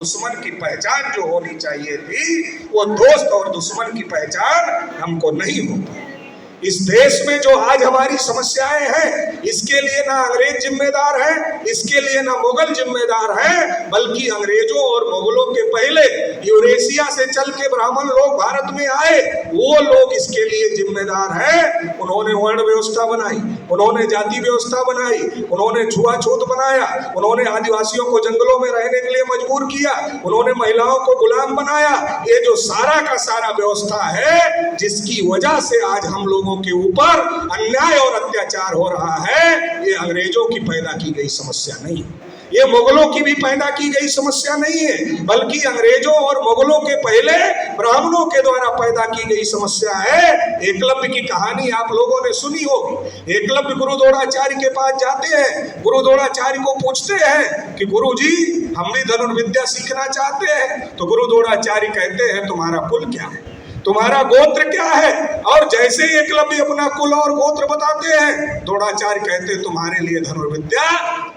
दुश्मन की पहचान जो होनी चाहिए थी, वो दोस्त और दुश्मन की पहचान हमको नहीं होती। इस देश में जो आज हमारी समस्याएं हैं, इसके लिए ना अंग्रेज जिम्मेदार है, इसके लिए ना मुगल जिम्मेदार है, बल्कि अंग्रेजों और मुगलों के पहले यूरेशिया से चल के ब्राह्मण लोग भारत में आए, वो लोग इसके लिए जिम्मेदार हैं। उन्होंने वर्ण व्यवस्था बनाई, उन्होंने जाति व्यवस्था बनाई, उन्होंने छुआछूत बनाया, उन्होंने आदिवासियों को जंगलों में रहने के लिए मजबूर किया, उन्होंने महिलाओं को गुलाम बनाया। ये जो सारा का सारा व्यवस्था है, जिसकी वजह से आज हम लोगों के ऊपर अन्याय और अत्याचार हो रहा है, ये अंग्रेजों की पैदा की गई समस्या नहीं है, ये मुगलों की भी पैदा की गई समस्या नहीं है, बल्कि अंग्रेजों और मुगलों के पहले ब्राह्मणों के द्वारा पैदा की गई समस्या है। एकलव्य की कहानी आप लोगों ने सुनी होगी। एकलव्य गुरु द्रोणाचार्य के पास जाते हैं, गुरु द्रोणाचार्य को पूछते हैं कि गुरुजी, हम भी धनुर्विद्या सीखना चाहते हैं। तो गुरु द्रोणाचार्य कहते हैं, तुम्हारा कुल क्या है, तुम्हारा गोत्र क्या है? और जैसे एकलव्य अपना कुल और गोत्र बताते हैं, द्रोणाचार्य कहते हैं, तुम्हारे लिए धनुर्विद्या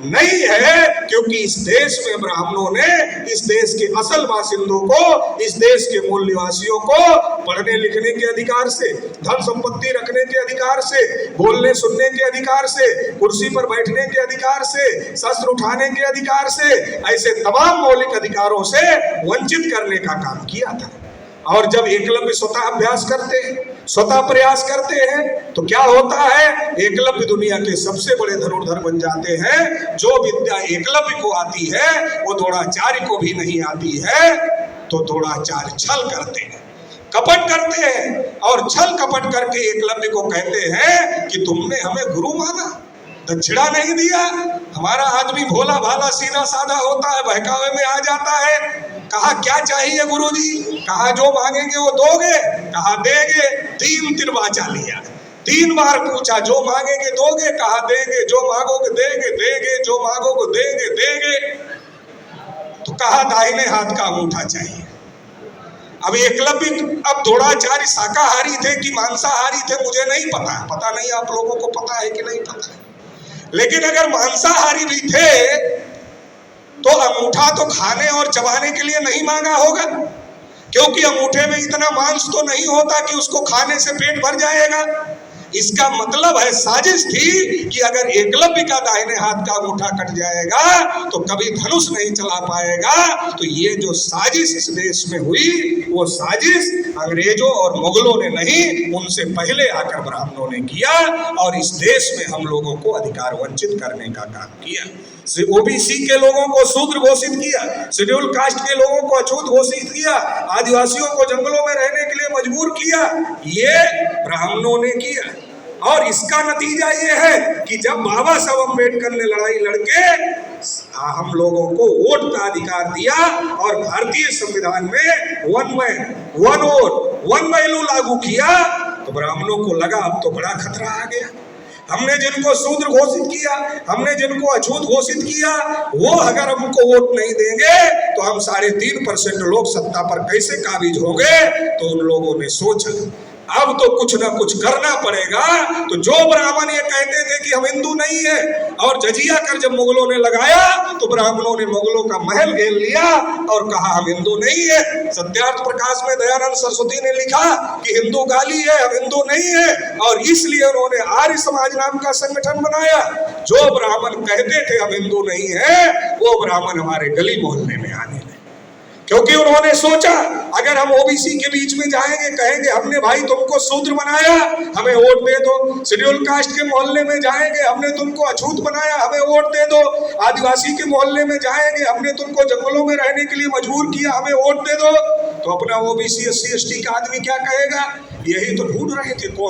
नहीं है, क्योंकि इस देश में ब्राह्मणों ने इस देश के असल बासिंदों को, इस देश के मूल निवासियों को पढ़ने लिखने के अधिकार से, धन संपत्ति रखने के अधिकार से, बोलने सुनने के अधिकार से, कुर्सी पर बैठने के अधिकार से, शस्त्र उठाने के अधिकार से, ऐसे तमाम मौलिक अधिकारों से वंचित करने का काम किया था। और जब एकलव्य स्वतः अभ्यास करते हैं, स्वतः प्रयास करते हैं, तो क्या होता है? एकलव्य दुनिया के सबसे बड़े धनुर्धर बन जाते हैं। जो विद्या एकलव्य को आती है, वो द्रोणाचार्य को भी नहीं आती है। तो द्रोणाचार्य छल करते हैं, कपट करते हैं, और छल कपट करके एकलव्य को कहते हैं कि तुमने हमें गुरु माना, दक्षिणा नहीं दिया। हमारा आदमी भोला भाला सीधा साधा होता है, बहकावे में आ जाता है। कहा क्या चाहिए गुरुजी? कहा जो मांगेंगे वो दोगे? कहा देंगे। 3 तिरवाचा लिया, 3 बार पूछा, जो मांगेंगे दोगे? कहा देंगे। जो मांगोगे देंगे, देंगे। जो मांगोगे देंगे, देंगे। तो कहा दाहिने हाथ का अंगूठा चाहिए। अब एकलव्य, अब द्रोणाचार्य शाकाहारी थे कि मांसाहारी थे मुझे नहीं पता, पता नहीं आप लोगों को पता है कि नहीं पता है। लेकिन अगर मांसाहारी भी थे तो अंगूठा तो खाने और चबाने के लिए नहीं मांगा होगा, क्योंकि अंगूठे में इतना मांस तो नहीं होता कि उसको खाने से पेट भर जाएगा। इसका मतलब है साजिश थी कि अगर एकलव्य का दाहिने हाथ का अंगूठा कट जाएगा तो कभी धनुष नहीं चला पाएगा। तो ये जो साजिश इस देश में हुई, वो साजिश अंग्रेजों और मुगलों ने नहीं, उनसे पहले आकर ब्राह्मणों ने किया, और इस देश में हम लोगों को अधिकार वंचित करने का काम किया। ओबीसी के लोगों को शूद्र घोषित किया, शेड्यूल कास्ट के लोगों को अछूत घोषित किया, आदिवासियों को जंगलों में रहने के लिए मजबूर किया। ये ब्राह्मणों ने किया, और इसका नतीजा ये है कि जब बाबा साहब अम्बेडकर ने लड़ाई लड़के हम लोगों को वोट का अधिकार दिया, और भारतीय संविधान में 1 मैन 1 वोट 1 वैल्यू लागू किया, तो ब्राह्मणों को लगा अब तो बड़ा खतरा आ गया। हमने जिनको शूद्र घोषित किया, हमने जिनको अछूत घोषित किया, वो अगर हमको वोट नहीं देंगे तो हम 3.5% लोग सत्ता पर कैसे काबिज होंगे। तो उन लोगों ने सोचा अब तो कुछ ना कुछ करना पड़ेगा। तो जो ब्राह्मण ये कहते थे कि हम हिंदू नहीं है, और जजिया कर जब मुगलों ने लगाया तो ब्राह्मणों ने मुगलों का महल घेर लिया और कहा हम हिंदू नहीं है। सत्यार्थ प्रकाश में दयानंद सरस्वती ने लिखा कि हिंदू गाली है, हम हिंदू नहीं है, और इसलिए उन्होंने आर्य समाज नाम का संगठन बनाया। जो ब्राह्मण कहते थे हम हिंदू नहीं है, वो ब्राह्मण हमारे गली मोहल्ले में आने लगे, क्योंकि उन्होंने सोचा अगर हम ओबीसी के बीच में जाएंगे, कहेंगे हमने भाई तुमको शूद्र बनाया, हमें वोट दे दो। शेड्यूल कास्ट के मोहल्ले में जाएंगे, हमने तुमको अछूत बनाया, हमें वोट दे दो। आदिवासी के मोहल्ले में जाएंगे, हमने तुमको जंगलों में रहने के लिए मजबूर किया, हमें वोट दे दो। तो अपना ओबीसी SC ST का आदमी क्या कहेगा? यही तो ढूंढ रहे थे कौन